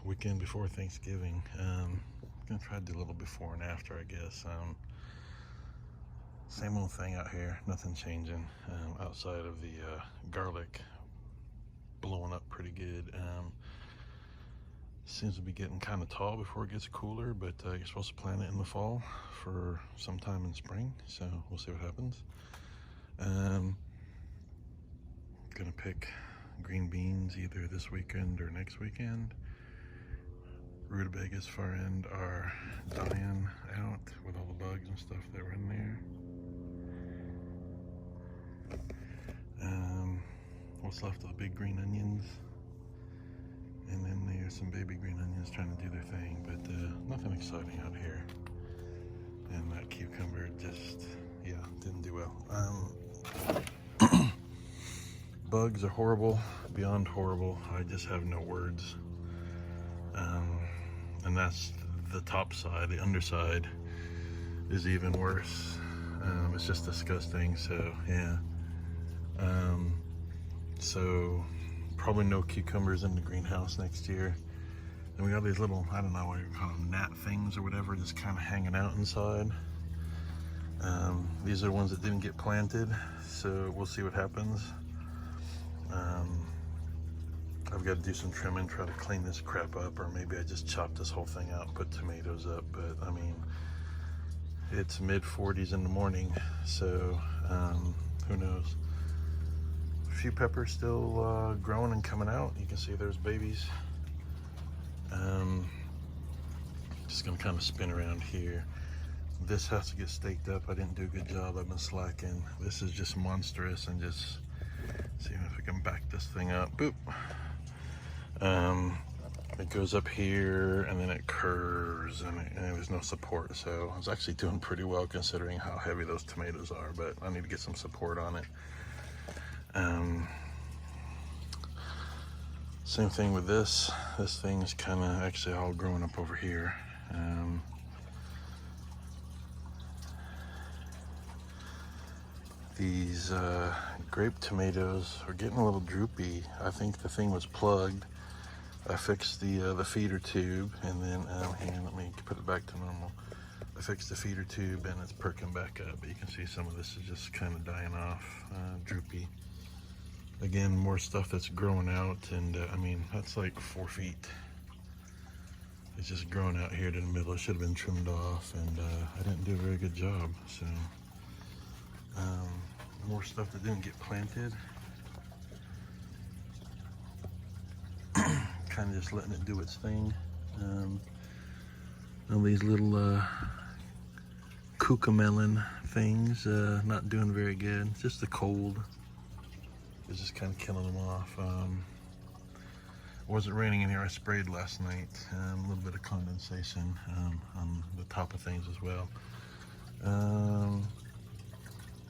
weekend before Thanksgiving. Gonna try to do a little before and after, I guess. Same old thing out here, nothing changing outside of the garlic blowing up pretty good. Seems to be getting kind of tall before it gets cooler, but you're supposed to plant it in the fall for sometime in spring, so we'll see what happens. Gonna pick green beans either this weekend or next weekend. Rutabagas far end are dying out with all the bugs and stuff that were in there. What's left of the big green onions, and then there's some baby green onions trying to do their thing, but nothing exciting out here. And that cucumber just, yeah, didn't do well. Bugs are horrible, beyond horrible. I just have no words. And that's the top side. The underside is even worse. It's just disgusting. So yeah. So probably no cucumbers in the greenhouse next year. And we got these little, I don't know what you call them, gnat things or whatever, just kind of hanging out inside. These are ones that didn't get planted, so we'll see what happens. I've got to do some trimming, try to clean this crap up, or maybe I just chop this whole thing out and put tomatoes up. But I mean, it's mid-40s in the morning, so who knows. A few peppers still growing and coming out. You can see there's babies. Just gonna kind of spin around here. This has to get staked up. I didn't do a good job. I've been slacking. This is just monstrous, and just see if I can back this thing up. Boop. It goes up here and then it curves, and there's no support. So I was actually doing pretty well considering how heavy those tomatoes are, but I need to get some support on it. Same thing with this. This thing is kind of actually all growing up over here. These grape tomatoes are getting a little droopy. I think the thing was plugged. I fixed the feeder tube, and then here, let me put it back to normal. I fixed the feeder tube and it's perking back up, but you can see some of this is just kind of dying off, droopy. Again, more stuff that's growing out, and I mean, that's like 4 feet. It's just growing out here to the middle. It should have been trimmed off, and I didn't do a very good job. So more stuff that didn't get planted. Kind of just letting it do its thing. All these little cucamelon things not doing very good. It's just the cold. It's just kind of killing them off. It wasn't raining in here. I sprayed last night. A little bit of condensation on the top of things as well.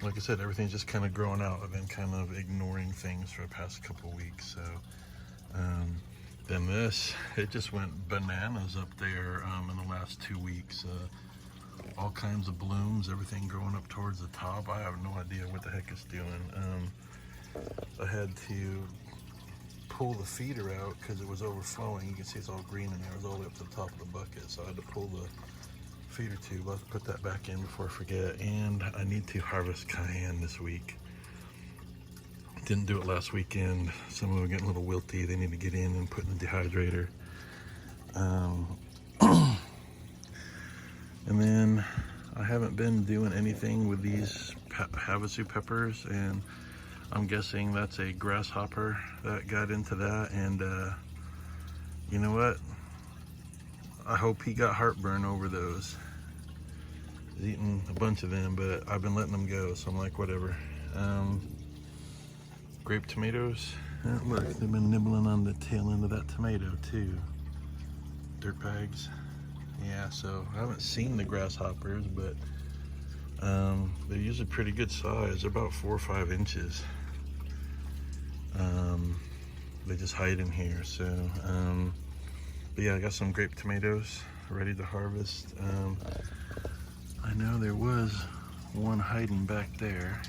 Like I said, everything's just kind of growing out. I've been kind of ignoring things for the past couple weeks. So then this, it just went bananas up there in the last 2 weeks. All kinds of blooms, everything growing up towards the top. I have no idea what the heck it's doing. I had to pull the feeder out because it was overflowing. You can see it's all green in there. It was all the way up to the top of the bucket, so I had to pull the feeder tube. Let's put that back in before I forget. And I need to harvest cayenne this week. Didn't do it last weekend. Some of them are getting a little wilty. They need to get in and put in the dehydrator. And then I haven't been doing anything with these Havasu peppers, and I'm guessing that's a grasshopper that got into that. And you know what? I hope he got heartburn over those. He's eating a bunch of them, but I've been letting them go, so I'm like, whatever. Grape tomatoes. Look, they've been nibbling on the tail end of that tomato too. Dirt bags. Yeah, so I haven't seen the grasshoppers, but they're usually pretty good size. They're about 4 or 5 inches. They just hide in here. So, but yeah, I got some grape tomatoes ready to harvest. I know there was one hiding back there.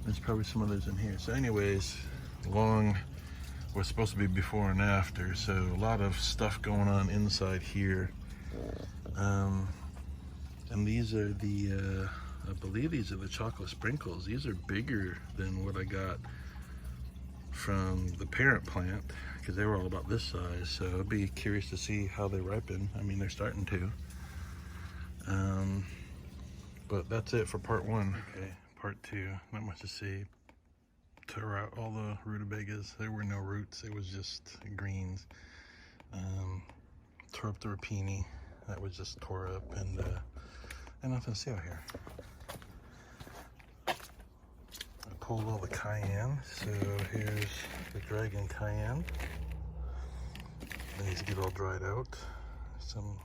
There's probably some others in here. So anyways, long was supposed to be before and after, so a lot of stuff going on inside here. And these are the I believe these are the chocolate sprinkles. These are bigger than what I got from the parent plant, because they were all about this size. So I'd be curious to see how they ripen. I mean, they're starting to. But that's it for part one. Okay, part two, not much to see. Tore out all the rutabagas. There were no roots, it was just greens. Tore up the rapini, that was just tore up, and nothing to see out here. I pulled all the cayenne, so here's the dragon cayenne. It needs to get all dried out. Some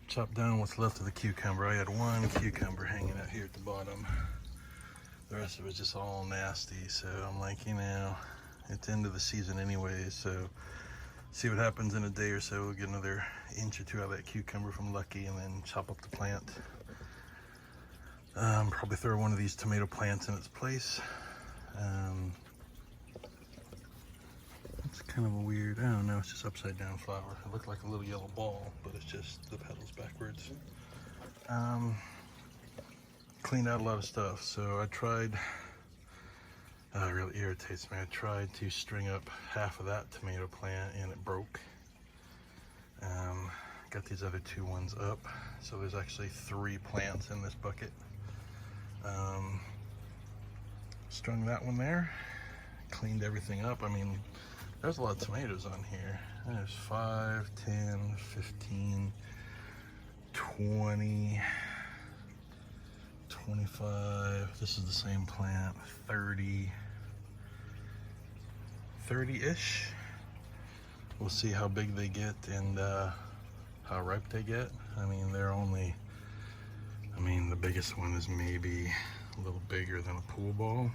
chop down what's left of the cucumber. I had one cucumber hanging out here at the bottom. The rest of it's just all nasty, so I'm like, you know, it's the end of the season anyway, so see what happens in a day or so. We'll get another inch or two out of that cucumber from Lucky, and then chop up the plant. Probably throw one of these tomato plants in its place. It's kind of a weird, I don't know, it's just upside down flower. It looked like a little yellow ball, but it's just the petals backwards. Cleaned out a lot of stuff, so I tried, it really irritates me. I tried to string up half of that tomato plant and it broke. Got these other two ones up, so there's actually 3 plants in this bucket. Strung that one there, cleaned everything up. I mean, there's a lot of tomatoes on here. There's 5, 10, 15, 20, 25. This is the same plant. 30-ish. We'll see how big they get and how ripe they get. I mean, they're only, the biggest one is maybe a little bigger than a pool ball.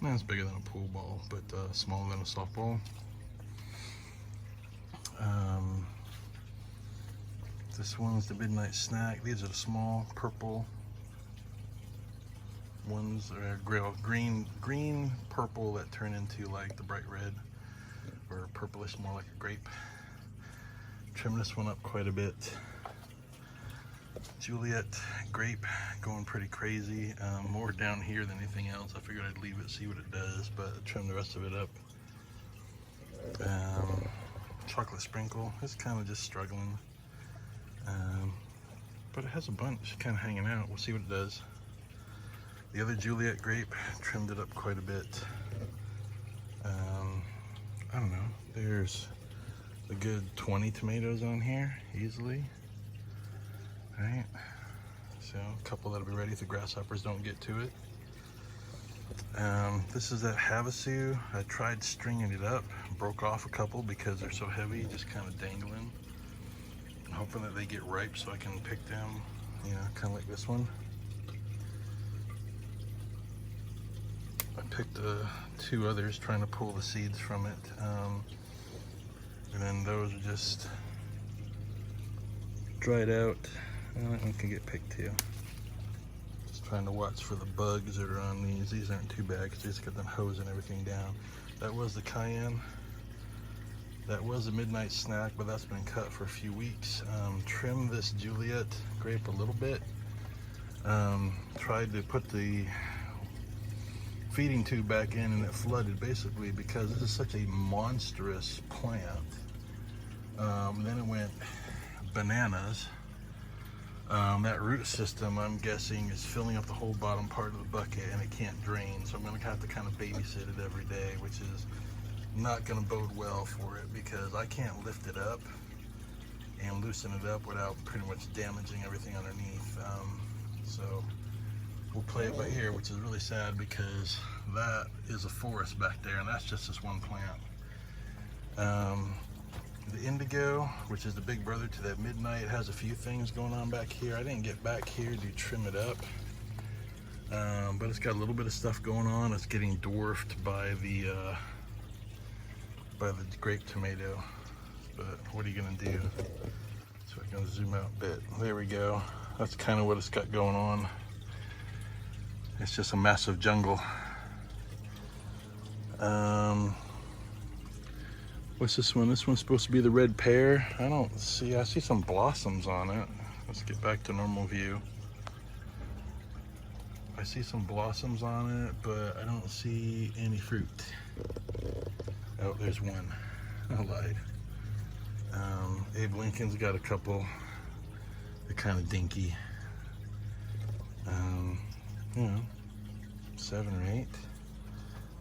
No, it's bigger than a pool ball, but smaller than a softball. This one's the midnight snack. These are the small purple ones, or green purple that turn into like the bright red, or purplish, more like a grape. Trim this one up quite a bit. Juliet grape going pretty crazy. More down here than anything else. I figured I'd leave it, see what it does, but trim the rest of it up. Chocolate sprinkle, it's kind of just struggling. But it has a bunch kind of hanging out. We'll see what it does. The other Juliet grape, trimmed it up quite a bit. I don't know, there's a good 20 tomatoes on here, easily. Right, so a couple that'll be ready if the grasshoppers don't get to it. This is that Havasu. I tried stringing it up, broke off a couple because they're so heavy, just kind of dangling. I'm hoping that they get ripe so I can pick them, you know, kind of like this one. I picked 2 others, trying to pull the seeds from it. And then those are just dried out. That one can get picked too. Just trying to watch for the bugs that are on these. These aren't too bad because they just got them hosing everything down. That was the cayenne. That was a midnight snack, but that's been cut for a few weeks. Trimmed this Juliet grape a little bit. Tried to put the feeding tube back in and it flooded, basically because this is such a monstrous plant. Then it went bananas. That root system, I'm guessing, is filling up the whole bottom part of the bucket and it can't drain, so I'm going to have to kind of babysit it every day, which is not going to bode well for it because I can't lift it up and loosen it up without pretty much damaging everything underneath. So we'll play it by ear, which is really sad because that is a forest back there and that's just this one plant. The indigo, which is the big brother to that midnight, has a few things going on back here. I didn't get back here to trim it up, but it's got a little bit of stuff going on. It's getting dwarfed by the grape tomato, but what are you gonna do? So I can zoom out a bit. There we go. That's kind of what it's got going on. It's just a massive jungle. What's this one? This one's supposed to be the red pear. I see some blossoms on it. Let's get back to normal view. I see some blossoms on it, but I don't see any fruit. Oh, there's one. I lied. Abe Lincoln's got a couple. They're kind of dinky. You know, 7 or 8.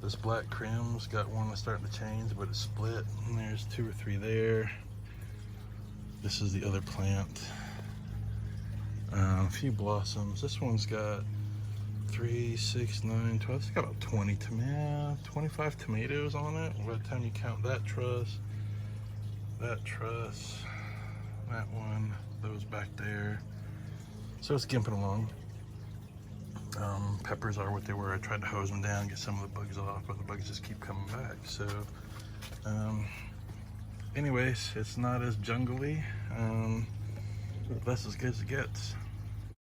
This black crim's got one that's starting to change, but it's split. And there's 2 or 3 there. This is the other plant. A few blossoms. This one's got 3, 6, 9, 12. It's got about 25 tomatoes on it. By the time you count that truss, that one, those back there. So it's gimping along. Peppers are what they were. I tried to hose them down, get some of the bugs off, but the bugs just keep coming back. So, anyways, it's not as jungly. That's as good as it gets.